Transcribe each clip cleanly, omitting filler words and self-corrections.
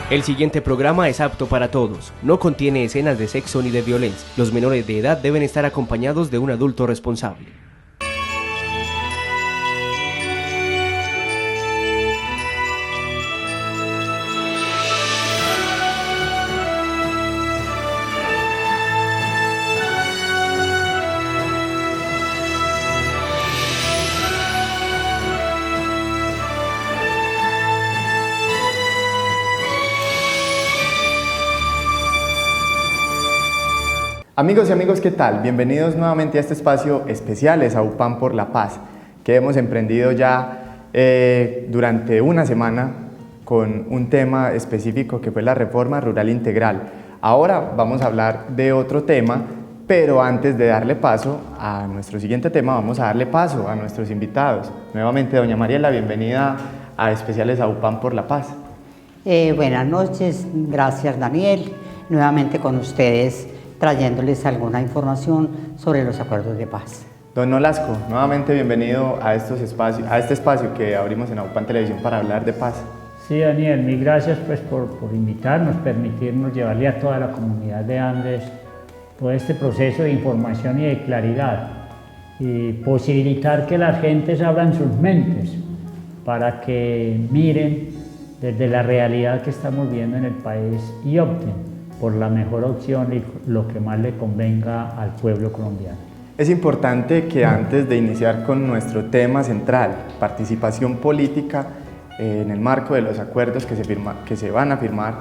El siguiente programa es apto para todos. No contiene escenas de sexo ni de violencia. Los menores de edad deben estar acompañados de un adulto responsable. Amigos y amigos, ¿qué tal? Bienvenidos nuevamente a este espacio especial de UPAM por la Paz, que hemos emprendido ya durante una semana con un tema específico que fue la reforma rural integral. Ahora vamos a hablar de otro tema, pero antes de darle paso a nuestro siguiente tema, vamos a darle paso a nuestros invitados. Nuevamente, doña Mariela, bienvenida a Especiales UPAM por la Paz. Buenas noches, gracias Daniel, nuevamente con ustedes, trayéndoles alguna información sobre los acuerdos de paz. Don Nolasco, nuevamente bienvenido a este espacio que abrimos en UPAM Televisión para hablar de paz. Sí, Daniel, mil gracias pues, por invitarnos, permitirnos llevarle a toda la comunidad de Andes todo este proceso de información y de claridad y posibilitar que las gentes abran sus mentes para que miren desde la realidad que estamos viendo en el país y opten por la mejor opción y lo que más le convenga al pueblo colombiano. Es importante que antes de iniciar con nuestro tema central, participación política en el marco de los acuerdos que se van a firmar,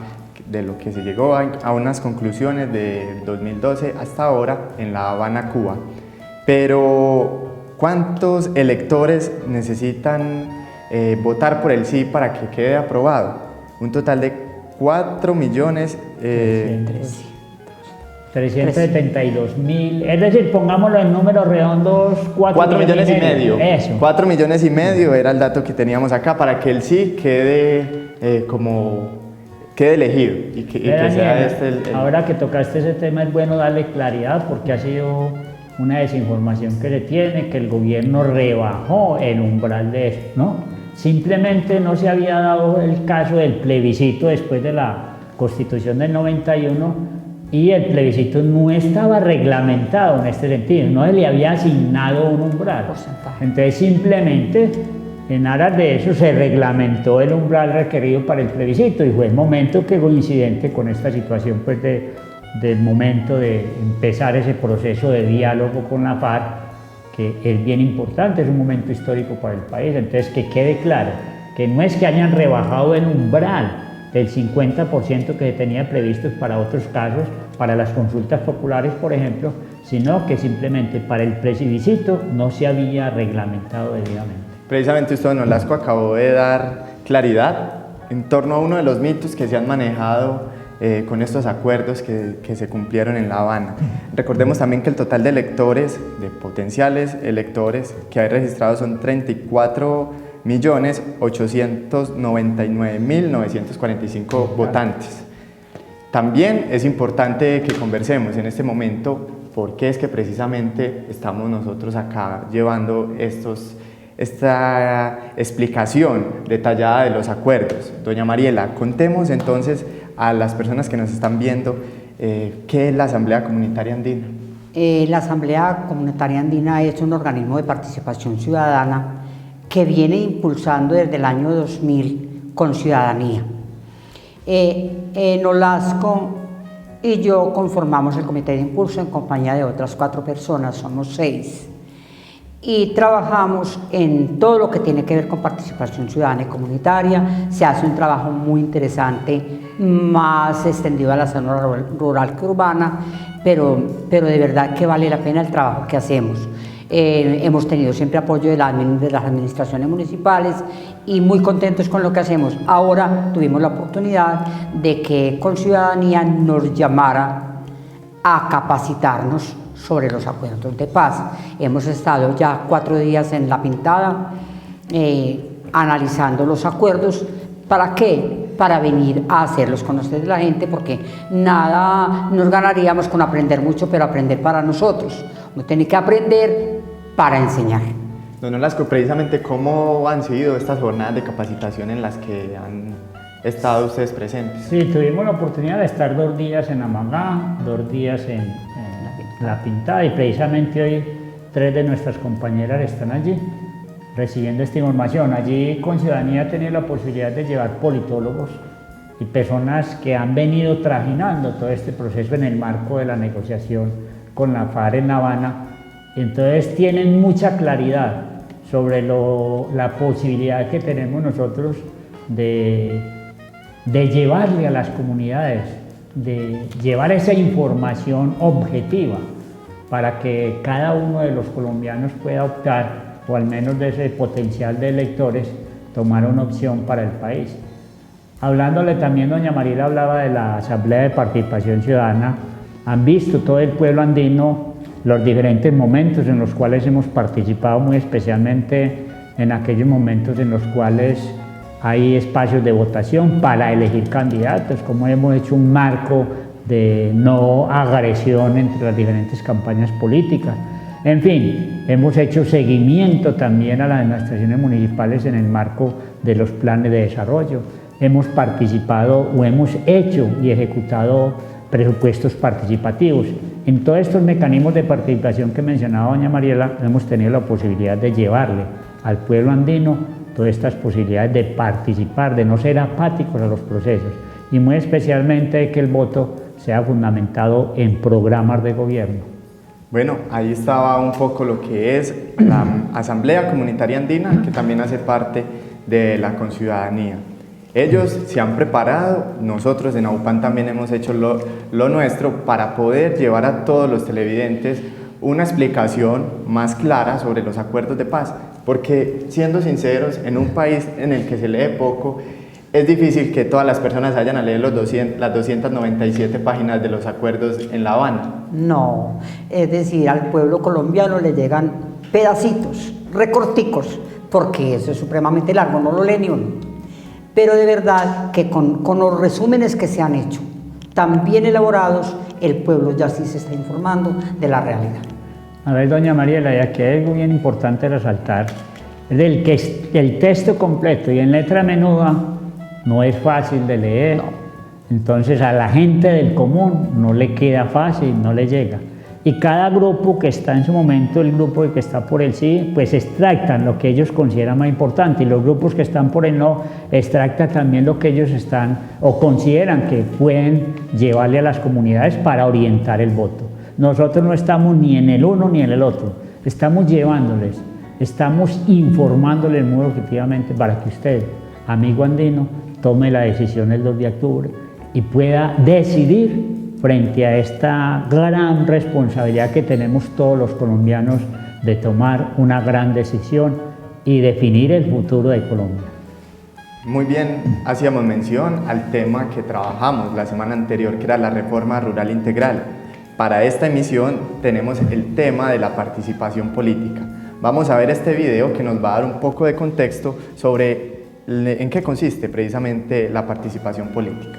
de lo que se llegó a unas conclusiones de 2012 hasta ahora en La Habana, Cuba. Pero, ¿cuántos electores necesitan votar por el sí para que quede aprobado? Un total de 372.000, es decir, pongámoslo en números redondos, 4 millones y medio. Eso. 4 millones y medio era el dato que teníamos acá para que el sí quede quede elegido y que sea este Ahora que tocaste ese tema es bueno darle claridad porque ha sido una desinformación que se tiene, que el gobierno rebajó el umbral de esto, ¿no? Simplemente no se había dado el caso del plebiscito después de la Constitución del 91 y el plebiscito no estaba reglamentado en este sentido, no se le había asignado un umbral. Entonces simplemente en aras de eso se reglamentó el umbral requerido para el plebiscito y fue el momento que coincidente con esta situación pues del momento de empezar ese proceso de diálogo con la FARC, que es bien importante, es un momento histórico para el país. Entonces que quede claro que no es que hayan rebajado el umbral del 50% que se tenía previsto para otros casos, para las consultas populares por ejemplo, sino que simplemente para el plebiscito no se había reglamentado debidamente. Precisamente usted, don Nolasco, acabó de dar claridad en torno a uno de los mitos que se han manejado con estos acuerdos que se cumplieron en La Habana. Recordemos también que el total de electores, de potenciales electores que hay registrados son 34.899.945 votantes. También es importante que conversemos en este momento por qué es que precisamente estamos nosotros acá llevando esta explicación detallada de los acuerdos. Doña Mariela, contemos entonces a las personas que nos están viendo qué es la Asamblea Comunitaria Andina. La Asamblea Comunitaria Andina es un organismo de participación ciudadana que viene impulsando desde el año 2000 con ciudadanía. Nolasco y yo conformamos el comité de impulso en compañía de otras 4 personas, somos 6. Y trabajamos en todo lo que tiene que ver con participación ciudadana y comunitaria. Se hace un trabajo muy interesante, más extendido a la zona rural que urbana, pero de verdad que vale la pena el trabajo que hacemos. Hemos tenido siempre apoyo de las administraciones municipales y muy contentos con lo que hacemos. Ahora tuvimos la oportunidad de que con ciudadanía nos llamara a capacitarnos sobre los acuerdos de paz. Hemos estado ya 4 días en La Pintada analizando los acuerdos. ¿Para qué? Para venir a hacerlos conocer de la gente, porque nada nos ganaríamos con aprender mucho, pero aprender para nosotros. Uno tiene que aprender para enseñar. Don Nolasco, precisamente, ¿cómo han sido estas jornadas de capacitación en las que estado ustedes presentes. Sí, tuvimos la oportunidad de estar 2 días en Amagá, 2 días en La Pintada, y precisamente hoy 3 de nuestras compañeras están allí recibiendo esta información. Allí con Ciudadanía ha tenido la posibilidad de llevar politólogos y personas que han venido trajinando todo este proceso en el marco de la negociación con la FARC en La Habana. Entonces tienen mucha claridad sobre la posibilidad que tenemos nosotros de llevarle a las comunidades, de llevar esa información objetiva para que cada uno de los colombianos pueda optar, o al menos de ese potencial de electores, tomar una opción para el país. Hablándole también, doña Mariela hablaba de la Asamblea de Participación Ciudadana. Han visto todo el pueblo andino los diferentes momentos en los cuales hemos participado, muy especialmente en aquellos momentos en los cuales hay espacios de votación para elegir candidatos, como hemos hecho un marco de no agresión entre las diferentes campañas políticas. En fin, hemos hecho seguimiento también a las administraciones municipales en el marco de los planes de desarrollo. Hemos participado o hemos hecho y ejecutado presupuestos participativos. En todos estos mecanismos de participación que mencionaba doña Mariela, hemos tenido la posibilidad de llevarle al pueblo andino todas estas posibilidades de participar, de no ser apáticos a los procesos, y muy especialmente de que el voto sea fundamentado en programas de gobierno. Bueno, ahí estaba un poco lo que es la Asamblea Comunitaria Andina, que también hace parte de la Conciudadanía. Ellos se han preparado, nosotros en AUPAN también hemos hecho lo nuestro para poder llevar a todos los televidentes una explicación más clara sobre los acuerdos de paz, porque siendo sinceros, en un país en el que se lee poco, es difícil que todas las personas vayan a leer las 297 páginas de los acuerdos en La Habana. No, es decir, al pueblo colombiano le llegan pedacitos, recorticos, porque eso es supremamente largo, no lo lee ni uno. Pero de verdad que con los resúmenes que se han hecho, tan bien elaborados, el pueblo ya sí se está informando de la realidad. A ver, doña Mariela, y aquí hay algo bien importante resaltar, es que el texto completo y en letra menuda no es fácil de leer, entonces a la gente del común no le queda fácil, no le llega. Y cada grupo que está en su momento, el grupo que está por el sí, pues extractan lo que ellos consideran más importante, y los grupos que están por el no extractan también lo que ellos están o consideran que pueden llevarle a las comunidades para orientar el voto. Nosotros no estamos ni en el uno ni en el otro, estamos llevándoles, estamos informándoles muy objetivamente para que usted, amigo andino, tome la decisión el 2 de octubre y pueda decidir frente a esta gran responsabilidad que tenemos todos los colombianos de tomar una gran decisión y definir el futuro de Colombia. Muy bien, hacíamos mención al tema que trabajamos la semana anterior, que era la reforma rural integral. Para esta emisión tenemos el tema de la participación política. Vamos a ver este video que nos va a dar un poco de contexto sobre en qué consiste precisamente la participación política.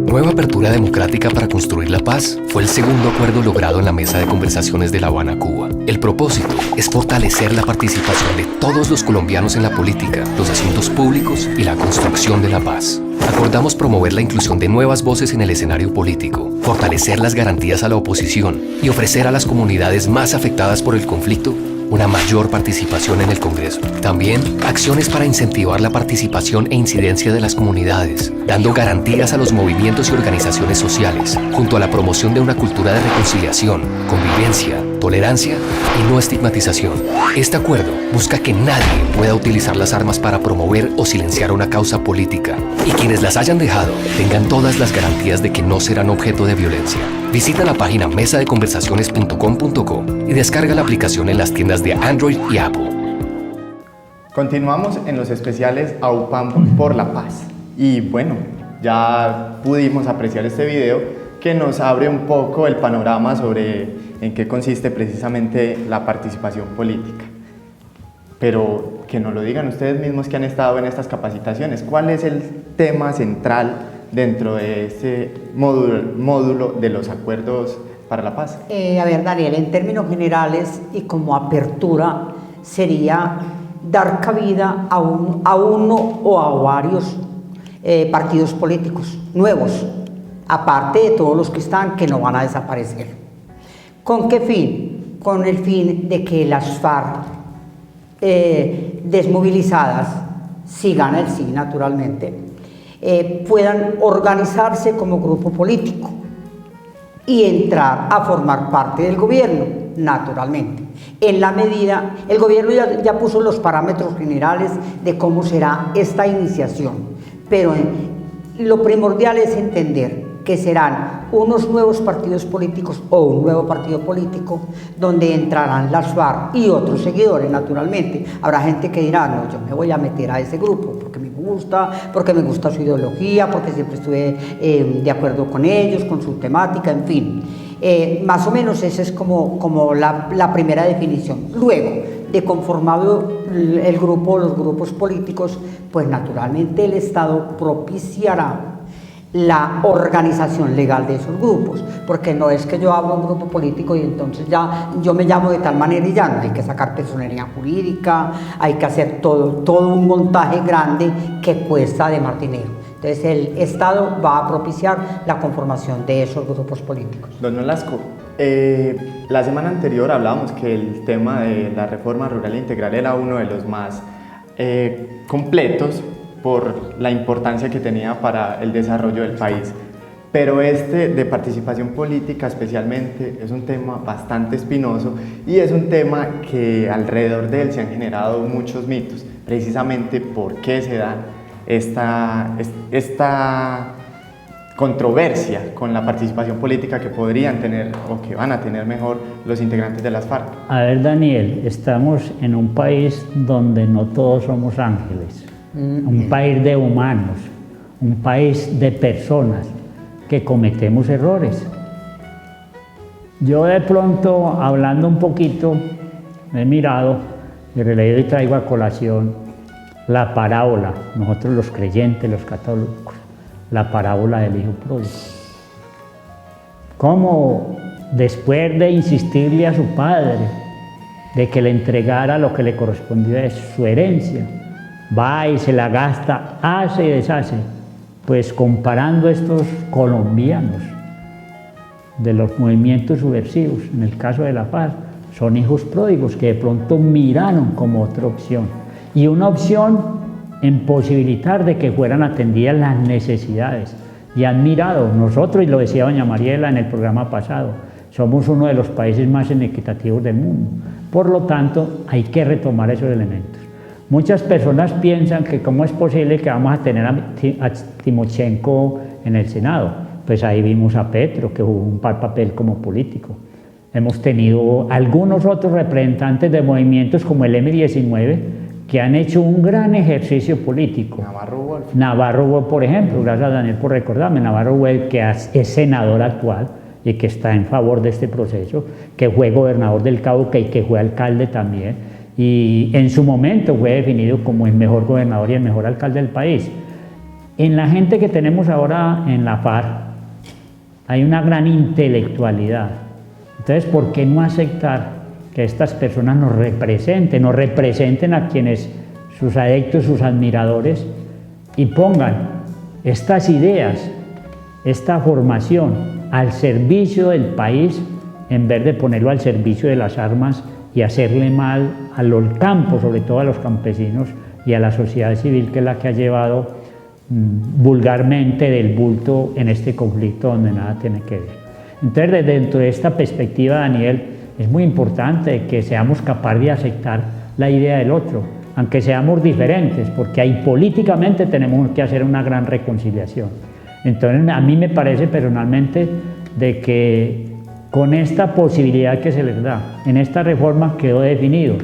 Nueva apertura democrática para construir la paz fue el segundo acuerdo logrado en la mesa de conversaciones de La Habana, Cuba. El propósito es fortalecer la participación de todos los colombianos en la política, los asuntos públicos y la construcción de la paz. Acordamos promover la inclusión de nuevas voces en el escenario político, fortalecer las garantías a la oposición y ofrecer a las comunidades más afectadas por el conflicto una mayor participación en el Congreso. También acciones para incentivar la participación e incidencia de las comunidades, dando garantías a los movimientos y organizaciones sociales, junto a la promoción de una cultura de reconciliación, convivencia, tolerancia y no estigmatización. Este acuerdo busca que nadie pueda utilizar las armas para promover o silenciar una causa política, y quienes las hayan dejado tengan todas las garantías de que no serán objeto de violencia. Visita la página mesadeconversaciones.com.co y descarga la aplicación en las tiendas de Android y Apple. Continuamos en los especiales AUPAN por la Paz. Y bueno, ya pudimos apreciar este video que nos abre un poco el panorama sobre en qué consiste precisamente la participación política. Pero que nos lo digan ustedes mismos que han estado en estas capacitaciones. ¿Cuál es el tema central dentro de este módulo de los acuerdos para la paz? A ver, Daniel, en términos generales y como apertura sería dar cabida a uno o a varios partidos políticos nuevos, aparte de todos los que están, que no van a desaparecer. ¿Con qué fin? Con el fin de que las FARC desmovilizadas, si gana el sí naturalmente, puedan organizarse como grupo político y entrar a formar parte del gobierno, naturalmente. En la medida, el gobierno ya puso los parámetros generales de cómo será esta iniciación, pero lo primordial es entender que serán unos nuevos partidos políticos o un nuevo partido político donde entrarán las FARC y otros seguidores, naturalmente. Habrá gente que dirá, no, yo me voy a meter a ese grupo porque me gusta su ideología, porque siempre estuve de acuerdo con ellos, con su temática, en fin. Más o menos esa es como la primera definición. Luego de conformado el grupo, los grupos políticos, pues naturalmente el Estado propiciará la organización legal de esos grupos, porque no es que yo abro un grupo político y entonces ya yo me llamo de tal manera y ya no, hay que sacar personería jurídica, hay que hacer todo un montaje grande que cuesta además dinero. Entonces el Estado va a propiciar la conformación de esos grupos políticos. Don Nolasco, la semana anterior hablábamos que el tema de la reforma rural integral era uno de los más completos por la importancia que tenía para el desarrollo del país. Pero este de participación política especialmente es un tema bastante espinoso y es un tema que alrededor de él se han generado muchos mitos, precisamente por qué se da esta controversia con la participación política que podrían tener o que van a tener mejor los integrantes de las FARC. A ver, Daniel, estamos en un país donde no todos somos ángeles. Un país de humanos, un país de personas que cometemos errores. Yo de pronto, hablando un poquito, he mirado y releído y traigo a colación la parábola, nosotros los creyentes, los católicos, la parábola del hijo pródigo. Cómo después de insistirle a su padre de que le entregara lo que le correspondía de su herencia, va y se la gasta, hace y deshace. Pues comparando estos colombianos de los movimientos subversivos, en el caso de la FARC, son hijos pródigos que de pronto miraron como otra opción. Y una opción en posibilitar de que fueran atendidas las necesidades. Y han mirado, nosotros, y lo decía doña Mariela en el programa pasado, somos uno de los países más inequitativos del mundo. Por lo tanto, hay que retomar esos elementos. Muchas personas piensan que cómo es posible que vamos a tener a Timochenko en el Senado. Pues ahí vimos a Petro, que jugó un papel como político. Hemos tenido algunos otros representantes de movimientos como el M-19 que han hecho un gran ejercicio político. Navarro Wolf, por ejemplo, gracias a Daniel por recordarme, Navarro Wolf, que es senador actual y que está en favor de este proceso, que fue gobernador del Cauca y que fue alcalde también. Y en su momento fue definido como el mejor gobernador y el mejor alcalde del país. En la gente que tenemos ahora en la FARC hay una gran intelectualidad. Entonces, ¿por qué no aceptar que estas personas nos representen a quienes, sus adeptos, sus admiradores, y pongan estas ideas, esta formación al servicio del país en vez de ponerlo al servicio de las armas y hacerle mal a los campos, sobre todo a los campesinos y a la sociedad civil, que es la que ha llevado vulgarmente del bulto en este conflicto donde nada tiene que ver. Entonces, dentro de esta perspectiva, Daniel, es muy importante que seamos capaces de aceptar la idea del otro, aunque seamos diferentes, porque ahí políticamente tenemos que hacer una gran reconciliación. Entonces, a mí me parece personalmente de que con esta posibilidad que se les da, en esta reforma quedó definido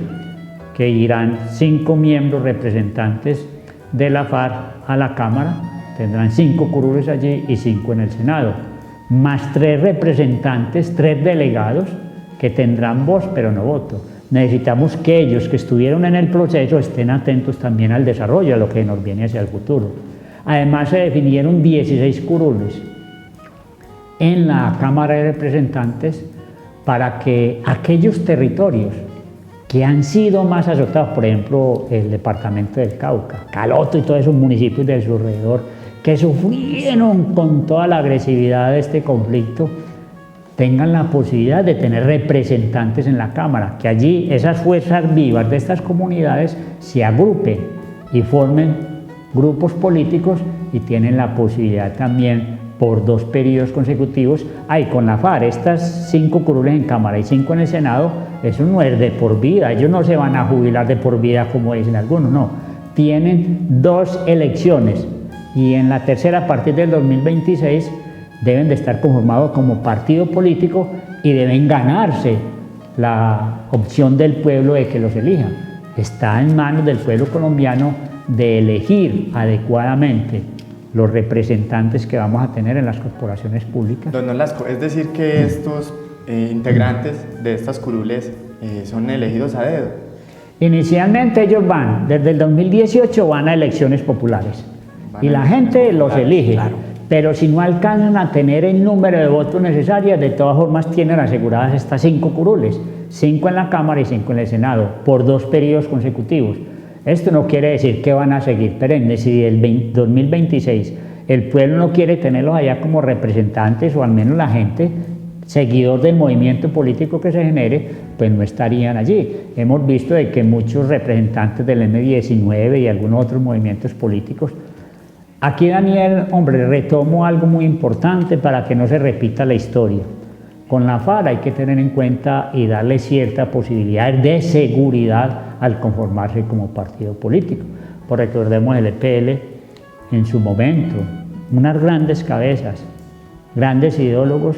que irán 5 miembros representantes de la FARC a la Cámara, tendrán 5 curules allí y 5 en el Senado, más 3 representantes, 3 delegados que tendrán voz pero no voto. Necesitamos que ellos que estuvieron en el proceso estén atentos también al desarrollo, a lo que nos viene hacia el futuro. Además se definieron 16 curules en la Cámara de Representantes para que aquellos territorios que han sido más azotados, por ejemplo, el departamento del Cauca, Caloto y todos esos municipios de su alrededor, que sufrieron con toda la agresividad de este conflicto, tengan la posibilidad de tener representantes en la Cámara, que allí esas fuerzas vivas de estas comunidades se agrupen y formen grupos políticos y tienen la posibilidad también por 2 periodos consecutivos. Con la FARC, estas 5 curules en Cámara y 5 en el Senado, eso no es de por vida, ellos no se van a jubilar de por vida como dicen algunos, no, tienen 2 elecciones y en la tercera, a partir del 2026, deben de estar conformados como partido político y deben ganarse la opción del pueblo de que los elija. Está en manos del pueblo colombiano de elegir adecuadamente los representantes que vamos a tener en las corporaciones públicas. Don Nolasco, es decir que estos integrantes de estas curules son elegidos a dedo. Inicialmente ellos van, desde el 2018 van a elecciones populares y la gente los elige, pero si no alcanzan a tener el número de votos necesarios, de todas formas tienen aseguradas estas 5 curules, 5 en la Cámara y 5 en el Senado, por 2 periodos consecutivos. Esto no quiere decir que van a seguir perennes. Si el 2026 el pueblo no quiere tenerlos allá como representantes, o al menos la gente, seguidor del movimiento político que se genere, pues no estarían allí. Hemos visto de que muchos representantes del M19 y algunos otros movimientos políticos. Aquí, Daniel, hombre, retomo algo muy importante para que no se repita la historia. Con la FARC hay que tener en cuenta y darle cierta posibilidad de seguridad al conformarse como partido político. Pues recordemos el EPL en su momento, unas grandes cabezas, grandes ideólogos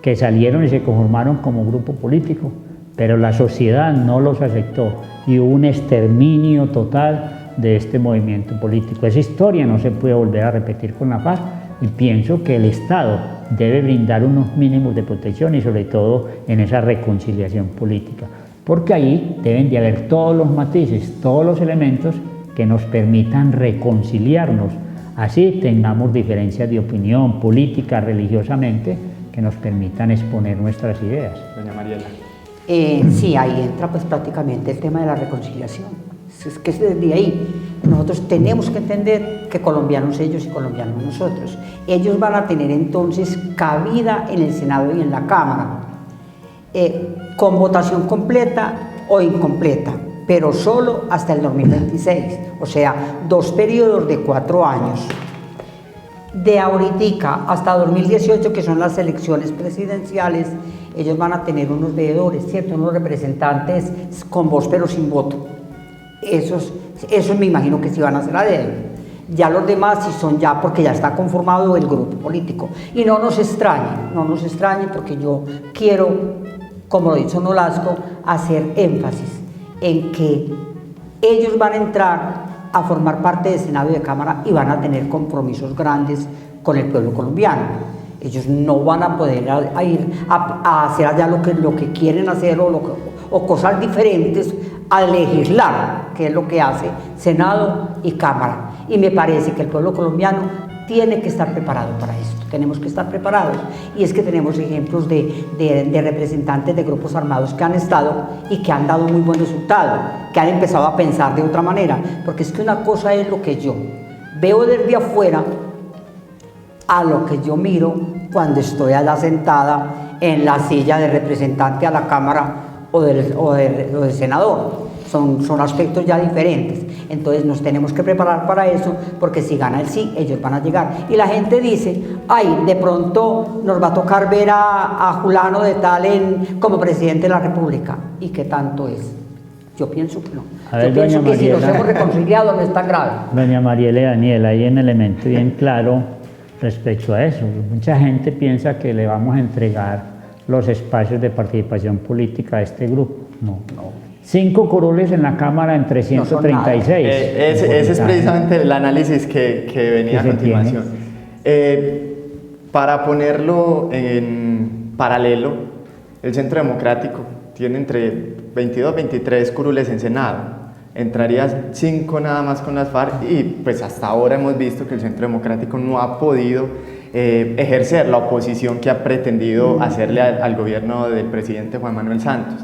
que salieron y se conformaron como grupo político, pero la sociedad no los aceptó y hubo un exterminio total de este movimiento político. Esa historia no se puede volver a repetir con la FARC y pienso que el Estado debe brindar unos mínimos de protección y sobre todo en esa reconciliación política, porque ahí deben de haber todos los matices, todos los elementos que nos permitan reconciliarnos, así tengamos diferencias de opinión política, religiosamente, que nos permitan exponer nuestras ideas. Doña Mariela. Sí, ahí entra pues prácticamente el tema de la reconciliación. Es que es desde ahí. Nosotros tenemos que entender que colombianos ellos y colombianos nosotros. Ellos van a tener entonces cabida en el Senado y en la Cámara, con votación completa o incompleta, pero solo hasta el 2026, o sea, 2 periodos de 4 años. De ahorita hasta 2018, que son las elecciones presidenciales, ellos van a tener unos veedores, ¿cierto? Unos representantes con voz pero sin voto. Esos me imagino que sí van a ser a dedo. Ya los demás sí son ya porque ya está conformado el grupo político. Y no nos extrañe porque yo quiero, como lo ha dicho Nolasco, hacer énfasis en que ellos van a entrar a formar parte del Senado y de Cámara y van a tener compromisos grandes con el pueblo colombiano. Ellos no van a poder ir a hacer allá lo que quieren hacer o cosas diferentes a legislar, que es lo que hace Senado y Cámara. Y me parece que el pueblo colombiano tiene que estar preparado para esto, tenemos que estar preparados. Y es que tenemos ejemplos de representantes de grupos armados que han estado y que han dado muy buen resultado, que han empezado a pensar de otra manera, porque es que una cosa es lo que yo veo desde afuera a lo que yo miro cuando estoy allá sentada en la silla de representante a la Cámara o del senador. Son aspectos ya diferentes. Entonces nos tenemos que preparar para eso, porque si gana el sí, ellos van a llegar. Y la gente dice, ay, de pronto nos va a tocar ver a Julano de tal como presidente de la República. ¿Y qué tanto es? Yo pienso que no. Yo pienso que si nos hemos reconciliado no es tan grave. Doña Mariela y Daniela, hay un elemento bien claro respecto a eso. Mucha gente piensa que le vamos a entregar los espacios de participación política a este grupo. No. 5 curules en la Cámara en 336. Ese es precisamente el análisis que venía a continuación. Para ponerlo en paralelo, el Centro Democrático tiene entre 22 y 23 curules en Senado. Entraría 5 nada más con las FARC y pues hasta ahora hemos visto que el Centro Democrático no ha podido ejercer la oposición que ha pretendido hacerle al gobierno del presidente Juan Manuel Santos.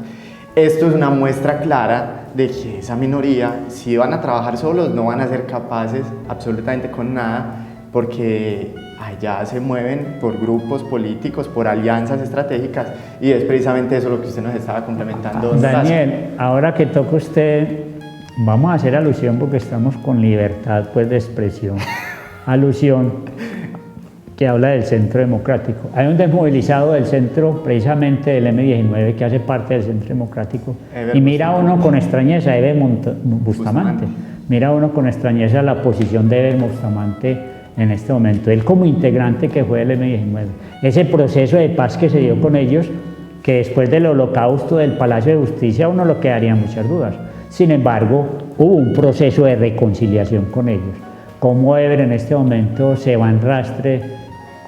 Esto es una muestra clara de que esa minoría, si van a trabajar solos, no van a ser capaces absolutamente con nada porque allá se mueven por grupos políticos, por alianzas estratégicas, y es precisamente eso lo que usted nos estaba complementando. Daniel, ahora que toca usted, vamos a hacer alusión porque estamos con libertad pues, de expresión. Alusión que habla del Centro Democrático. Hay un desmovilizado del centro, precisamente del M19, que hace parte del Centro Democrático, y mira uno con extrañeza, Eber Bustamante. Mira uno con extrañeza la posición de Eber Bustamante en este momento. Él como integrante que fue del M19. Ese proceso de paz que se dio con ellos, que después del holocausto del Palacio de Justicia uno lo quedaría muchas dudas. Sin embargo, hubo un proceso de reconciliación con ellos. Cómo Eber en este momento se va en rastre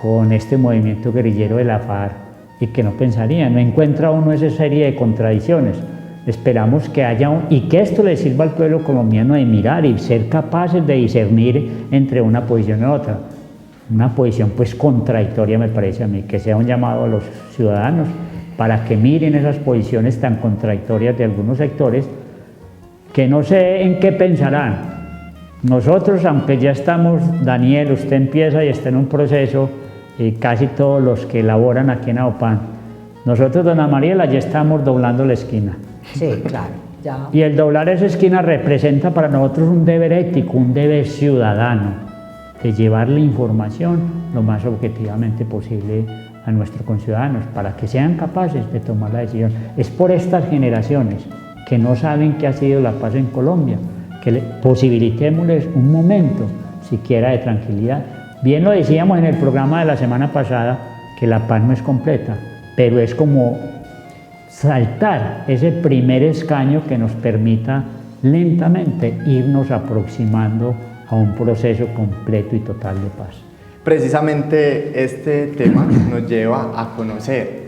con este movimiento guerrillero de la FARC y que no pensaría, no encuentra uno esa serie de contradicciones. Esperamos que haya y que esto le sirva al pueblo colombiano de mirar y ser capaces de discernir entre una posición y otra. Una posición pues contradictoria me parece a mí, que sea un llamado a los ciudadanos para que miren esas posiciones tan contradictorias de algunos sectores que no sé en qué pensarán. Nosotros, aunque ya estamos, Daniel, usted empieza y está en un proceso, y casi todos los que elaboran aquí en AUPAN, nosotros, dona Mariela, ya estamos doblando la esquina. Sí, claro, ya. Y el doblar esa esquina representa para nosotros un deber ético, un deber ciudadano, de llevar la información lo más objetivamente posible a nuestros conciudadanos, para que sean capaces de tomar la decisión. Es por estas generaciones que no saben qué ha sido la paz en Colombia, que posibilitémosles un momento siquiera de tranquilidad. Bien lo decíamos en el programa de la semana pasada, que la paz no es completa, pero es como saltar ese primer escaño que nos permita lentamente irnos aproximando a un proceso completo y total de paz. Precisamente este tema nos lleva a conocer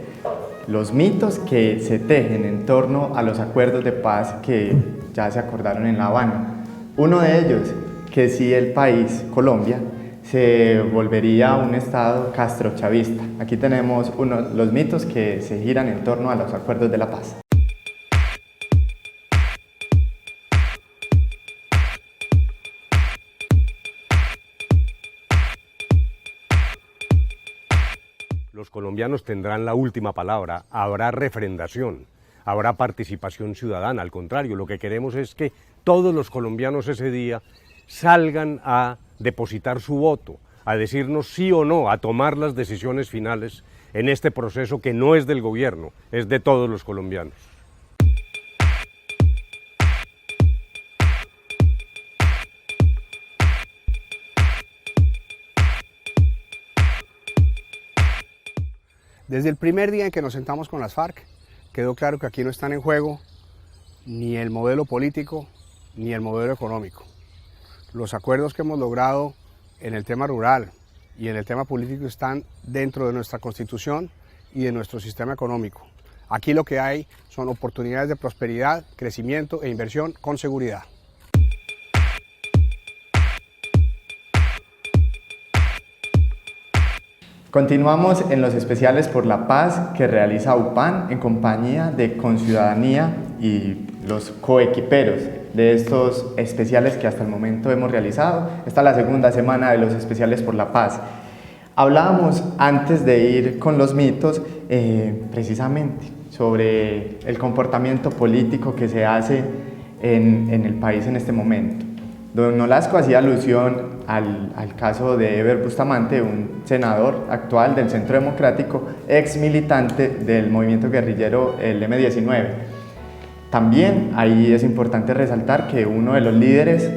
los mitos que se tejen en torno a los acuerdos de paz que ya se acordaron en La Habana. Uno de ellos, que si el país, Colombia, se volvería un estado castrochavista. Aquí tenemos los mitos que se giran en torno a los acuerdos de la paz. Los colombianos tendrán la última palabra, habrá refrendación, habrá participación ciudadana. Al contrario, lo que queremos es que todos los colombianos ese día salgan a depositar su voto, a decirnos sí o no, a tomar las decisiones finales en este proceso que no es del gobierno, es de todos los colombianos. Desde el primer día en que nos sentamos con las FARC, quedó claro que aquí no están en juego ni el modelo político ni el modelo económico. Los acuerdos que hemos logrado en el tema rural y en el tema político están dentro de nuestra Constitución y de nuestro sistema económico. Aquí lo que hay son oportunidades de prosperidad, crecimiento e inversión con seguridad. Continuamos en los especiales por la paz que realiza UPAN en compañía de Conciudadanía y los coequiperos de estos especiales que hasta el momento hemos realizado. Esta es la segunda semana de los especiales por la paz. Hablábamos antes de ir con los mitos precisamente sobre el comportamiento político que se hace en el país en este momento. Don Nolasco hacía alusión al caso de Eber Bustamante, un senador actual del Centro Democrático, ex militante del movimiento guerrillero, el M19. También ahí es importante resaltar que uno de los líderes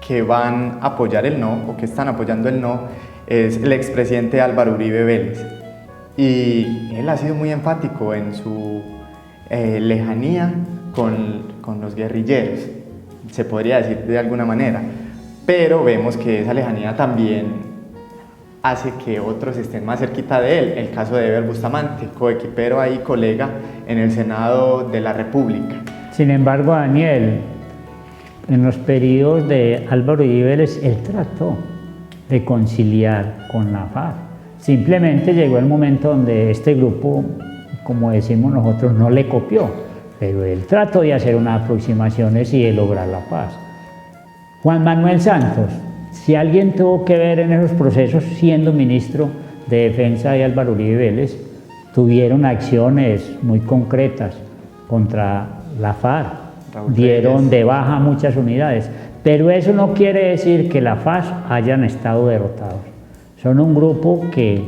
que van a apoyar el no, o que están apoyando el no, es el expresidente Álvaro Uribe Vélez. Y él ha sido muy enfático en su lejanía con los guerrilleros, se podría decir de alguna manera, pero vemos que esa lejanía también hace que otros estén más cerquita de él. El caso de Eber Bustamante, coequipero ahí, colega en el Senado de la República. Sin embargo, Daniel, en los periodos de Álvaro Uribe Vélez, él trató de conciliar con la FARC. Simplemente llegó el momento donde este grupo, como decimos nosotros, no le copió, pero él trató de hacer unas aproximaciones y de lograr la paz. Juan Manuel Santos, Si alguien tuvo que ver en esos procesos, siendo ministro de Defensa de Álvaro Uribe Vélez, tuvieron acciones muy concretas contra la FARC, dieron de baja muchas unidades, pero eso no quiere decir que la FARC hayan estado derrotados. Son un grupo que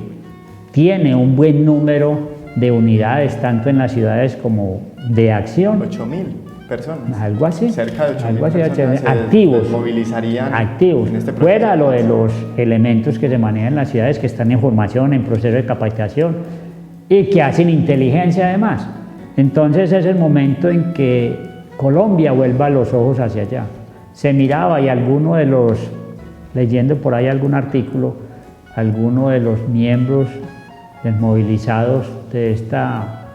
tiene un buen número de unidades, tanto en las ciudades como de acción. 8.000 personas. Algo así. Cerca de 8.000 algo así, personas activos. Movilizarían activos. en este proceso. Fuera lo de los elementos que se manejan en las ciudades, que están en formación, en proceso de capacitación y que hacen inteligencia además. Entonces es el momento en que Colombia vuelva los ojos hacia allá. Se miraba y alguno de los, leyendo por ahí algún artículo, alguno de los miembros desmovilizados de esta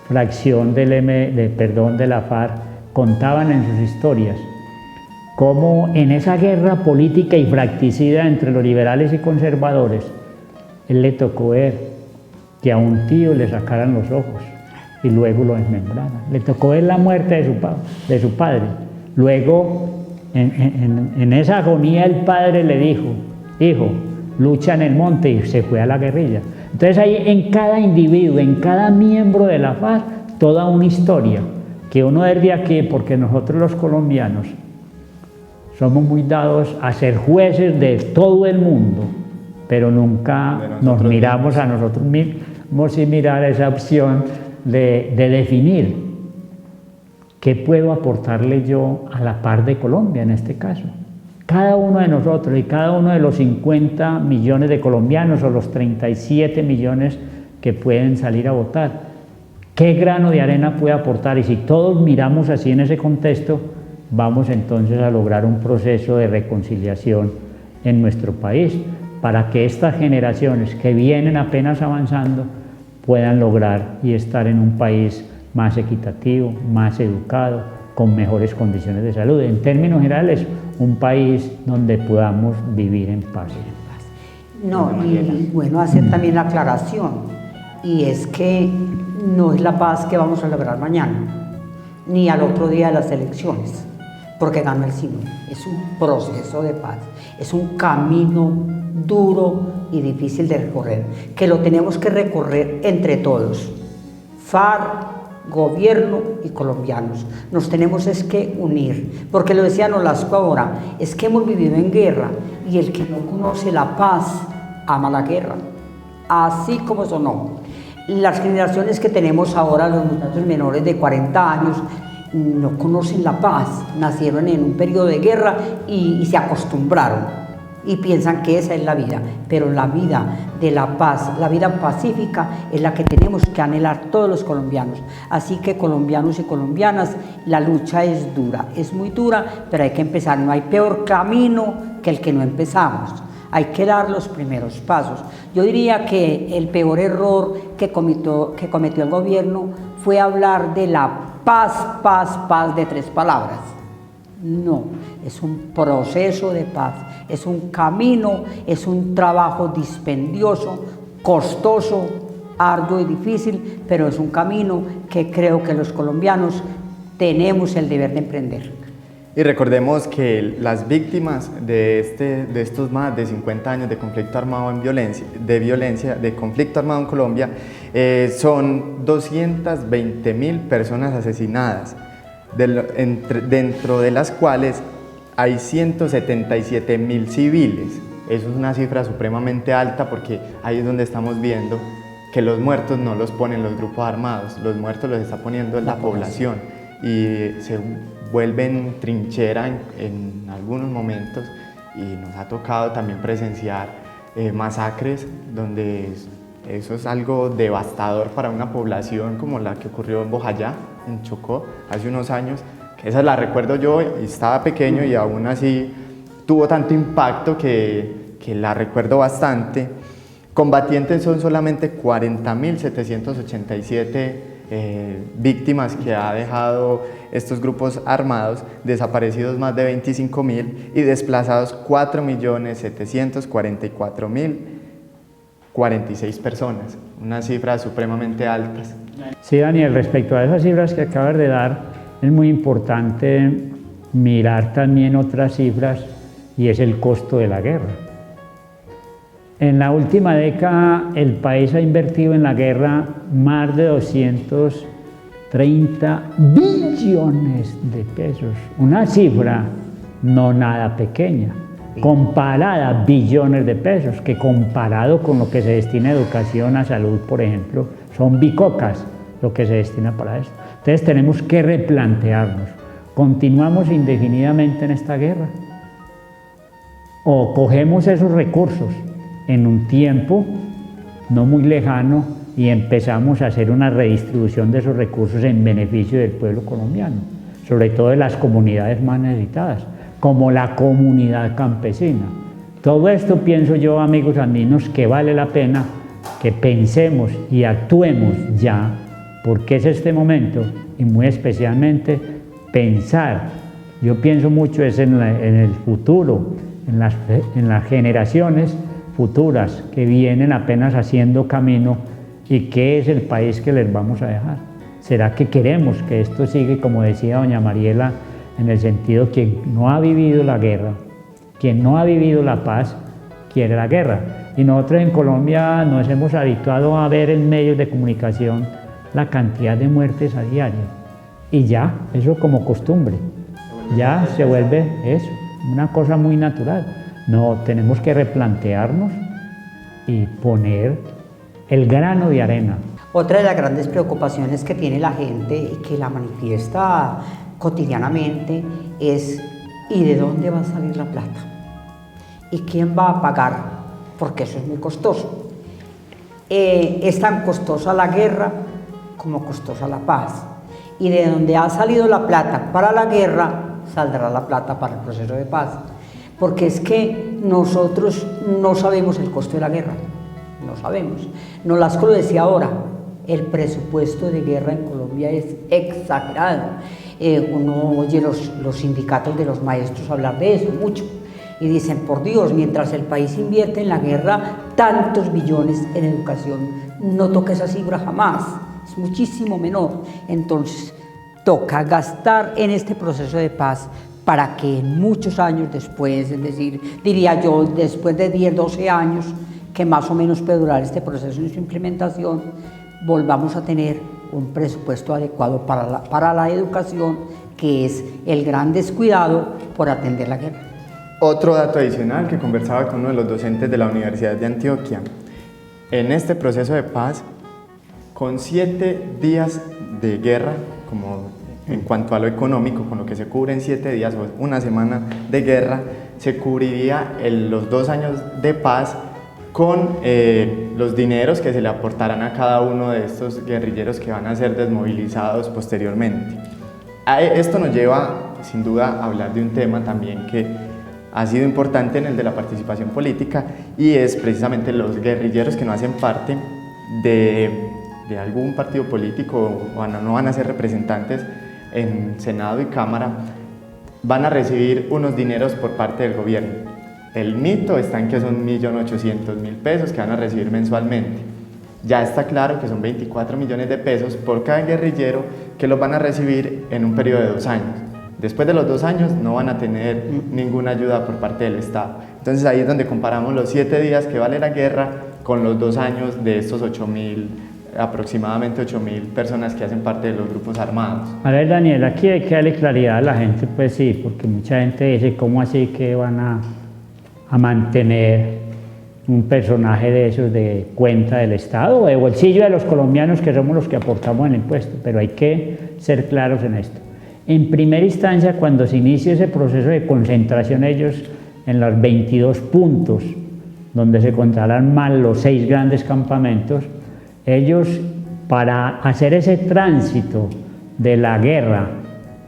fracción de la FARC contaban en sus historias cómo en esa guerra política y fracticida entre los liberales y conservadores, él le tocó ver que a un tío le sacaran los ojos y luego lo desmembraran. Le tocó ver la muerte de su padre. Luego, en esa agonía, el padre le dijo: hijo, lucha en el monte, y se fue a la guerrilla. Entonces hay en cada individuo, en cada miembro de la FARC, toda una historia que uno ver de aquí, porque nosotros los colombianos somos muy dados a ser jueces de todo el mundo, pero nunca nos miramos a nosotros mismos y mirar esa opción de definir qué puedo aportarle yo a la paz de Colombia en este caso. Cada uno de nosotros y cada uno de los 50 millones de colombianos o los 37 millones que pueden salir a votar, ¿qué grano de arena puede aportar? Y si todos miramos así en ese contexto, vamos entonces a lograr un proceso de reconciliación en nuestro país, para que estas generaciones que vienen apenas avanzando puedan lograr y estar en un país más equitativo, más educado, con mejores condiciones de salud. En términos generales, un país donde podamos vivir en paz. No, y bueno, hacer también la aclaración, y es que no es la paz que vamos a lograr mañana, ni al otro día de las elecciones, porque gana el signo. Es un proceso de paz, es un camino duro y difícil de recorrer, que lo tenemos que recorrer entre todos, FARC, gobierno y colombianos. Nos tenemos es que unir, porque lo decía Nolasco ahora, es que hemos vivido en guerra y el que no conoce la paz ama la guerra, así como sonó. Las generaciones que tenemos ahora, los muchachos menores de 40 años, no conocen la paz, nacieron en un periodo de guerra y se acostumbraron y piensan que esa es la vida, pero la vida de la paz, la vida pacífica es la que tenemos que anhelar todos los colombianos. Así que colombianos y colombianas, la lucha es dura, es muy dura, pero hay que empezar. No hay peor camino que el que no empezamos. Hay que dar los primeros pasos. Yo diría que el peor error que cometió el gobierno fue hablar de la paz, paz, paz de 3 palabras. No, es un proceso de paz, es un camino, es un trabajo dispendioso, costoso, arduo y difícil, pero es un camino que creo que los colombianos tenemos el deber de emprender. Y recordemos que las víctimas de estos más de 50 años de conflicto armado de conflicto armado en Colombia, son 220.000 personas asesinadas, dentro de las cuales hay 177.000 civiles. Eso es una cifra supremamente alta, porque ahí es donde estamos viendo que los muertos no los ponen los grupos armados, los muertos los está poniendo la población, y se vuelven trinchera en algunos momentos, y nos ha tocado también presenciar masacres donde eso es algo devastador para una población como la que ocurrió en Bojayá, en Chocó, hace unos años. Esa la recuerdo yo, y estaba pequeño y aún así tuvo tanto impacto que la recuerdo bastante. Combatientes son solamente 40.787 víctimas que ha dejado estos grupos armados, desaparecidos más de 25.000 y desplazados 4.744.046 personas, unas cifras supremamente altas. Sí, Daniel, respecto a esas cifras que acabas de dar, es muy importante mirar también otras cifras y es el costo de la guerra. En la última década el país ha invertido en la guerra más de 230 billones de pesos, una cifra no nada pequeña, comparada a billones de pesos, que comparado con lo que se destina a educación, a salud, por ejemplo, son bicocas lo que se destina para esto. Entonces tenemos que replantearnos, ¿continuamos indefinidamente en esta guerra? ¿O cogemos esos recursos en un tiempo no muy lejano y empezamos a hacer una redistribución de esos recursos en beneficio del pueblo colombiano, sobre todo de las comunidades más necesitadas, como la comunidad campesina? Todo esto pienso yo, amigos andinos, que vale la pena que pensemos y actuemos ya, porque es este momento, y muy especialmente pensar, yo pienso mucho es en el futuro, en las generaciones futuras que vienen apenas haciendo camino, y qué es el país que les vamos a dejar. ¿Será que queremos que esto siga, como decía doña Mariela, en el sentido quien no ha vivido la guerra, quien no ha vivido la paz, quiere la guerra? Y nosotros en Colombia nos hemos habituado a ver en medios de comunicación la cantidad de muertes a diario, y ya, eso como costumbre, ya se vuelve eso, una cosa muy natural. No, tenemos que replantearnos y poner el grano de arena. Otra de las grandes preocupaciones que tiene la gente y que la manifiesta cotidianamente es ¿y de dónde va a salir la plata? ¿Y quién va a pagar? Porque eso es muy costoso. Es tan costosa la guerra como costosa la paz. Y de donde ha salido la plata para la guerra, saldrá la plata para el proceso de paz. Porque es que nosotros no sabemos el costo de la guerra, no sabemos. Nolasco lo decía ahora, el presupuesto de guerra en Colombia es exagerado. Uno oye los sindicatos de los maestros hablar de eso mucho y dicen, por Dios, mientras el país invierte en la guerra tantos billones en educación, no toca esa cifra jamás, es muchísimo menor. Entonces toca gastar en este proceso de paz para que muchos años después, es decir, diría yo, después de 10, 12 años, que más o menos puede durar este proceso en su implementación, volvamos a tener un presupuesto adecuado para la educación, que es el gran descuidado por atender la guerra. Otro dato adicional que conversaba con uno de los docentes de la Universidad de Antioquia, en este proceso de paz, con 7 días de guerra, como en cuanto a lo económico, con lo que se cubre en 7 días o una semana de guerra, se cubriría los 2 años de paz con los dineros que se le aportarán a cada uno de estos guerrilleros que van a ser desmovilizados posteriormente. Esto nos lleva, sin duda, a hablar de un tema también que ha sido importante en el de la participación política, y es precisamente los guerrilleros que no hacen parte de algún partido político o no van a ser representantes en Senado y Cámara, van a recibir unos dineros por parte del gobierno. El mito está en que son 1.800.000 pesos que van a recibir mensualmente. Ya está claro que son 24 millones de pesos por cada guerrillero que los van a recibir en un periodo de 2 años. Después de los 2 años no van a tener ninguna ayuda por parte del Estado. Entonces ahí es donde comparamos los 7 días que vale la guerra con los 2 años de estos aproximadamente 8.000 personas que hacen parte de los grupos armados. A ver, Daniel, aquí hay que darle claridad a la gente, pues sí, porque mucha gente dice, ¿cómo así que van a mantener un personaje de esos de cuenta del Estado o de bolsillo de los colombianos, que somos los que aportamos el impuesto? Pero hay que ser claros en esto. En primera instancia, cuando se inicia ese proceso de concentración, ellos en los 22 puntos donde se encontrarán más los 6 grandes campamentos, ellos, para hacer ese tránsito de la guerra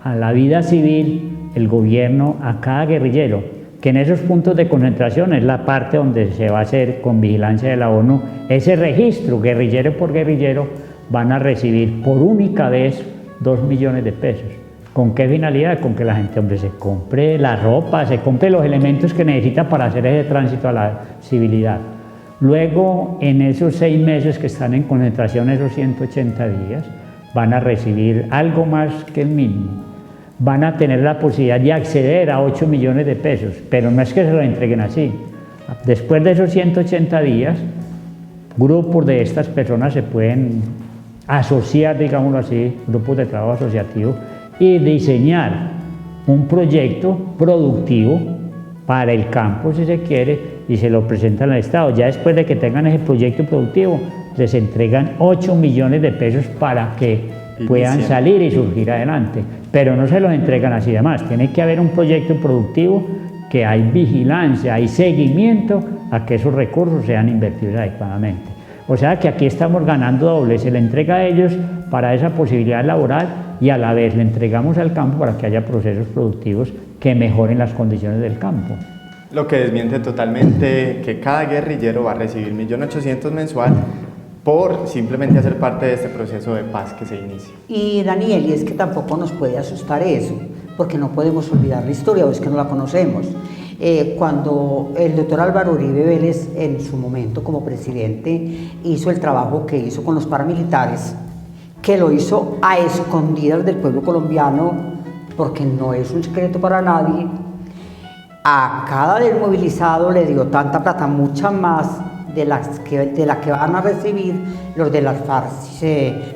a la vida civil, el gobierno a cada guerrillero, que en esos puntos de concentración es la parte donde se va a hacer con vigilancia de la ONU, ese registro guerrillero por guerrillero, van a recibir por única vez 2 millones de pesos. ¿Con qué finalidad? Con que la gente, hombre, se compre la ropa, se compre los elementos que necesita para hacer ese tránsito a la civilidad. Luego, en esos 6 meses que están en concentración, esos 180 días, van a recibir algo más que el mínimo. van a tener la posibilidad de acceder a 8 millones de pesos, pero no es que se lo entreguen así. Después de esos 180 días, grupos de estas personas se pueden asociar, digámoslo así, grupos de trabajo asociativo, y diseñar un proyecto productivo para el campo, si se quiere, y se lo presentan al Estado. Ya después de que tengan ese proyecto productivo, les entregan 8 millones de pesos para que puedan salir y surgir adelante. Pero no se los entregan así de más. Tiene que haber un proyecto productivo que hay vigilancia, hay seguimiento a que esos recursos sean invertidos adecuadamente. O sea que aquí estamos ganando doble, se le entrega a ellos para esa posibilidad laboral y a la vez le entregamos al campo para que haya procesos productivos que mejoren las condiciones del campo. Lo que desmiente totalmente que cada guerrillero va a recibir 1.800.000 mensual por simplemente hacer parte de este proceso de paz que se inicia. Y Daniel, y es que tampoco nos puede asustar eso, porque no podemos olvidar la historia, o es que no la conocemos. Cuando el doctor Álvaro Uribe Vélez, en su momento como presidente, hizo el trabajo que hizo con los paramilitares, que lo hizo a escondidas del pueblo colombiano, porque no es un secreto para nadie, a cada desmovilizado le dio tanta plata, mucha más de la que van a recibir los de las FARC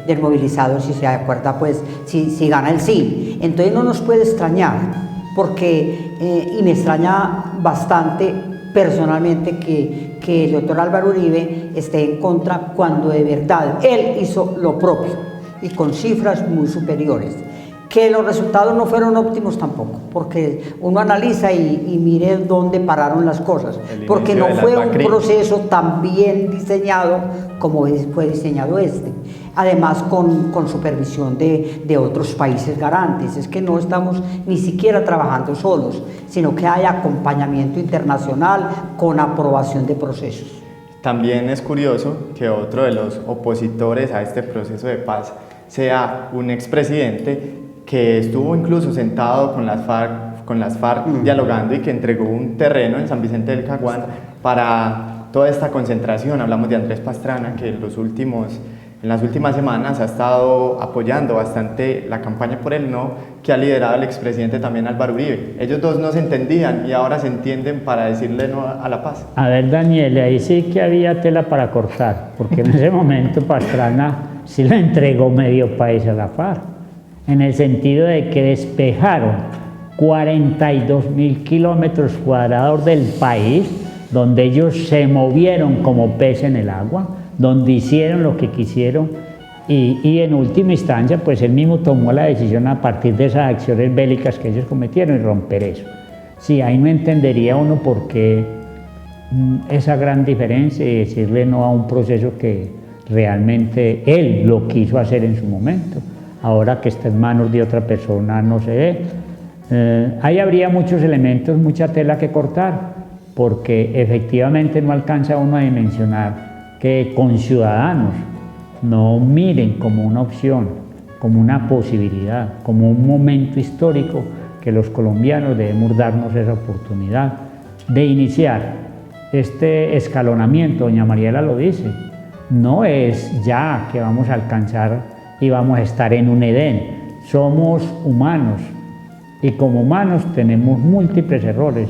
desmovilizados, si se acuerda, pues, si gana el sí. Entonces no nos puede extrañar, porque, y me extraña bastante personalmente que el doctor Álvaro Uribe esté en contra cuando de verdad él hizo lo propio y con cifras muy superiores. Que los resultados no fueron óptimos tampoco, porque uno analiza y mire dónde pararon las cosas, porque no fue un proceso tan bien diseñado como fue diseñado este. Además con supervisión de otros países garantes, es que no estamos ni siquiera trabajando solos, sino que hay acompañamiento internacional con aprobación de procesos. También es curioso que otro de los opositores a este proceso de paz sea un expresidente que estuvo incluso sentado con las FARC dialogando y que entregó un terreno en San Vicente del Caguán para toda esta concentración. Hablamos de Andrés Pastrana, que en las últimas semanas ha estado apoyando bastante la campaña por el no que ha liderado el expresidente también Álvaro Uribe. Ellos dos no se entendían y ahora se entienden para decirle no a la paz. A ver, Daniel, ahí sí que había tela para cortar, porque en ese momento Pastrana sí le entregó medio país a la FARC, en el sentido de que despejaron 42.000 kilómetros cuadrados del país, donde ellos se movieron como pez en el agua, donde hicieron lo que quisieron y en última instancia pues él mismo tomó la decisión a partir de esas acciones bélicas que ellos cometieron y romper eso. Sí, ahí no entendería uno por qué esa gran diferencia y decirle no a un proceso que realmente él lo quiso hacer en su momento. Ahora que está en manos de otra persona no se ve. Ahí habría muchos elementos, mucha tela que cortar, porque efectivamente no alcanza uno a dimensionar que con ciudadanos no miren como una opción, como una posibilidad, como un momento histórico que los colombianos debemos darnos esa oportunidad de iniciar este escalonamiento. Doña Mariela lo dice, no es ya que vamos a alcanzar y vamos a estar en un Edén. Somos humanos y como humanos tenemos múltiples errores,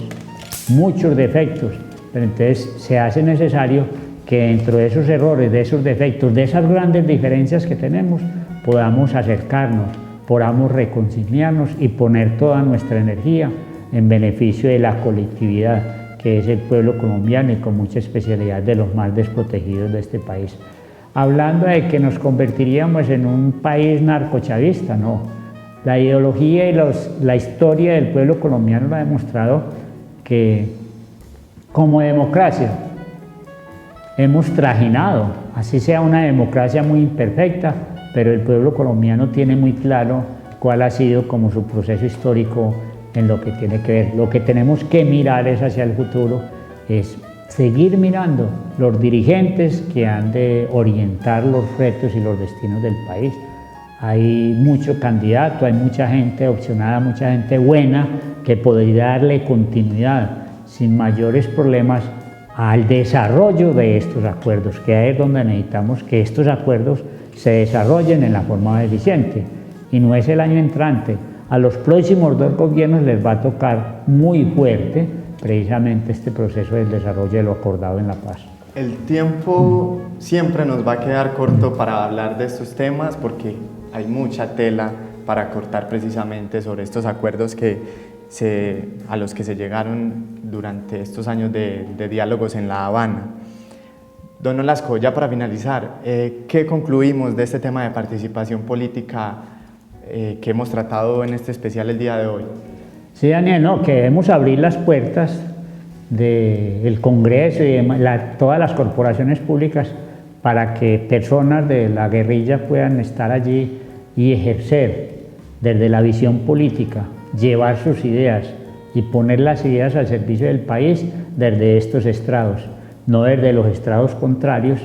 muchos defectos, pero entonces se hace necesario que dentro de esos errores, de esos defectos, de esas grandes diferencias que tenemos, podamos acercarnos, podamos reconciliarnos y poner toda nuestra energía en beneficio de la colectividad, que es el pueblo colombiano y con mucha especialidad de los más desprotegidos de este país. Hablando de que nos convertiríamos en un país narcochavista, no. La ideología y la historia del pueblo colombiano lo ha demostrado que como democracia hemos trajinado, así sea una democracia muy imperfecta, pero el pueblo colombiano tiene muy claro cuál ha sido como su proceso histórico en lo que tiene que ver. Lo que tenemos que mirar es hacia el futuro, es seguir mirando los dirigentes que han de orientar los retos y los destinos del país. Hay mucho candidato, hay mucha gente opcionada, mucha gente buena que podría darle continuidad sin mayores problemas al desarrollo de estos acuerdos, que es donde necesitamos que estos acuerdos se desarrollen en la forma eficiente. Y no es el año entrante. A los próximos 2 gobiernos les va a tocar muy fuerte precisamente este proceso del desarrollo de lo acordado en la paz. El tiempo siempre nos va a quedar corto para hablar de estos temas porque hay mucha tela para cortar precisamente sobre estos acuerdos a los que se llegaron durante estos años de diálogos en La Habana. Don Olasco, ya para finalizar, ¿qué concluimos de este tema de participación política que hemos tratado en este especial el día de hoy? Sí, Daniel, no, que debemos abrir las puertas del Congreso y de todas las corporaciones públicas para que personas de la guerrilla puedan estar allí y ejercer desde la visión política, llevar sus ideas y poner las ideas al servicio del país desde estos estrados, no desde los estrados contrarios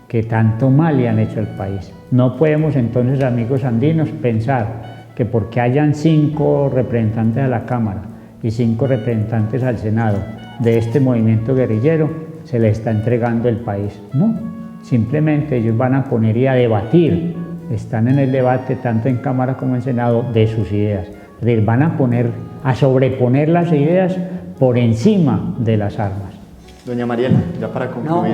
que tanto mal le han hecho al país. No podemos entonces, amigos andinos, pensar que porque hayan 5 representantes a la Cámara y 5 representantes al Senado de este movimiento guerrillero, se le está entregando el país. No, simplemente ellos van a poner y a debatir, están en el debate tanto en Cámara como en Senado de sus ideas. Es decir, van a sobreponer las ideas por encima de las armas. Doña Mariela, ya para concluir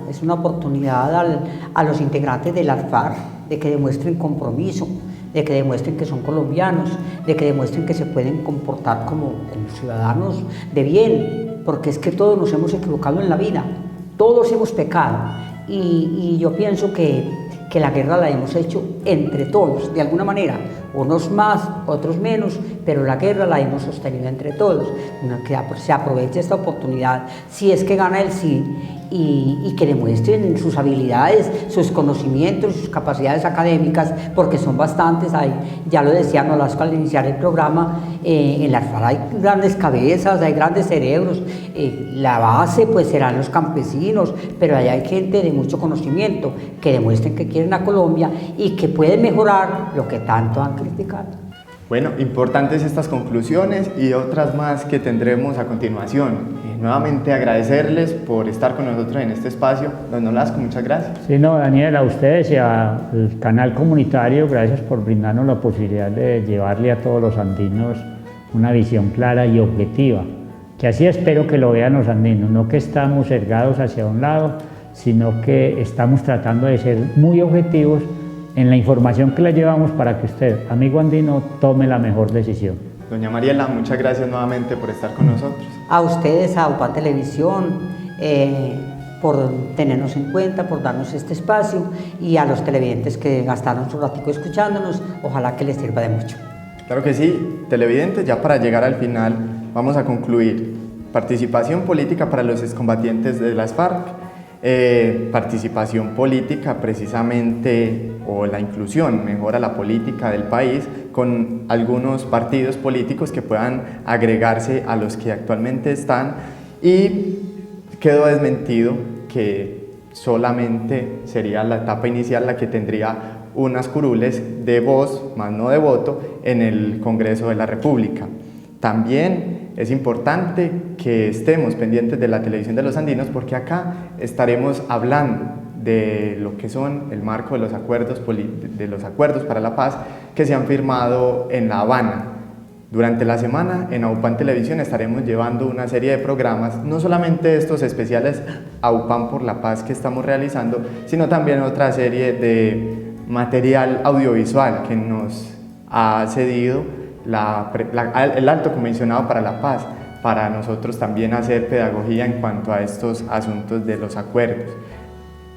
es una oportunidad a los integrantes de las FARC de que demuestren compromiso, de que demuestren que son colombianos, de que demuestren que se pueden comportar como ciudadanos de bien, porque es que todos nos hemos equivocado en la vida, todos hemos pecado, y yo pienso que la guerra la hemos hecho entre todos, de alguna manera, unos más, otros menos, pero la guerra la hemos sostenido entre todos. Que se aproveche esta oportunidad, si es que gana el sí, y que demuestren sus habilidades, sus conocimientos, sus capacidades académicas, porque son bastantes. Ya lo decía Nolasco al iniciar el programa, en las FARC hay grandes cabezas, hay grandes cerebros, la base pues serán los campesinos, pero allá hay gente de mucho conocimiento que demuestren que quieren a Colombia y que pueden mejorar lo que tanto han criticado. Bueno, importantes estas conclusiones y otras más que tendremos a continuación. Nuevamente agradecerles por estar con nosotros en este espacio. Don Olasco, muchas gracias. Sí, no, Daniel, a ustedes y al canal comunitario, gracias por brindarnos la posibilidad de llevarle a todos los andinos una visión clara y objetiva, que así espero que lo vean los andinos, no que estamos sesgados hacia un lado, sino que estamos tratando de ser muy objetivos en la información que le llevamos para que usted, amigo andino, tome la mejor decisión. Doña Mariela, muchas gracias nuevamente por estar con nosotros. A ustedes, a UPA Televisión, por tenernos en cuenta, por darnos este espacio, y a los televidentes que gastaron su ratico escuchándonos, ojalá que les sirva de mucho. Claro que sí, televidentes, ya para llegar al final vamos a concluir. Participación política para los excombatientes de las FARC, participación política precisamente, o la inclusión, mejora la política del país con algunos partidos políticos que puedan agregarse a los que actualmente están, y quedó desmentido que solamente sería la etapa inicial la que tendría unas curules de voz, más no de voto, en el Congreso de la República. También es importante que estemos pendientes de la televisión de los andinos, porque acá estaremos hablando de lo que son el marco de los acuerdos para la paz que se han firmado en La Habana. Durante la semana en AUPAN Televisión estaremos llevando una serie de programas, no solamente estos especiales AUPAN por la Paz que estamos realizando, sino también otra serie de material audiovisual que nos ha cedido el Alto Comisionado para la Paz, para nosotros también hacer pedagogía en cuanto a estos asuntos de los acuerdos.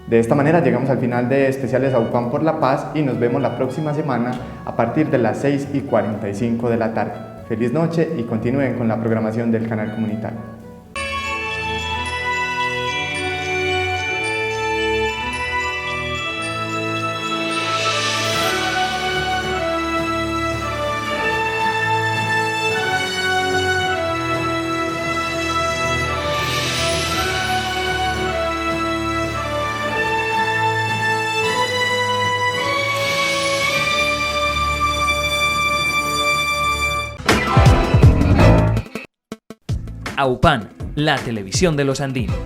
De esta manera llegamos al final de especiales AUPAN por la Paz y nos vemos la próxima semana a partir de las 6:45 de la tarde. Feliz noche y continúen con la programación del canal comunitario. AUPAN, la televisión de los andinos.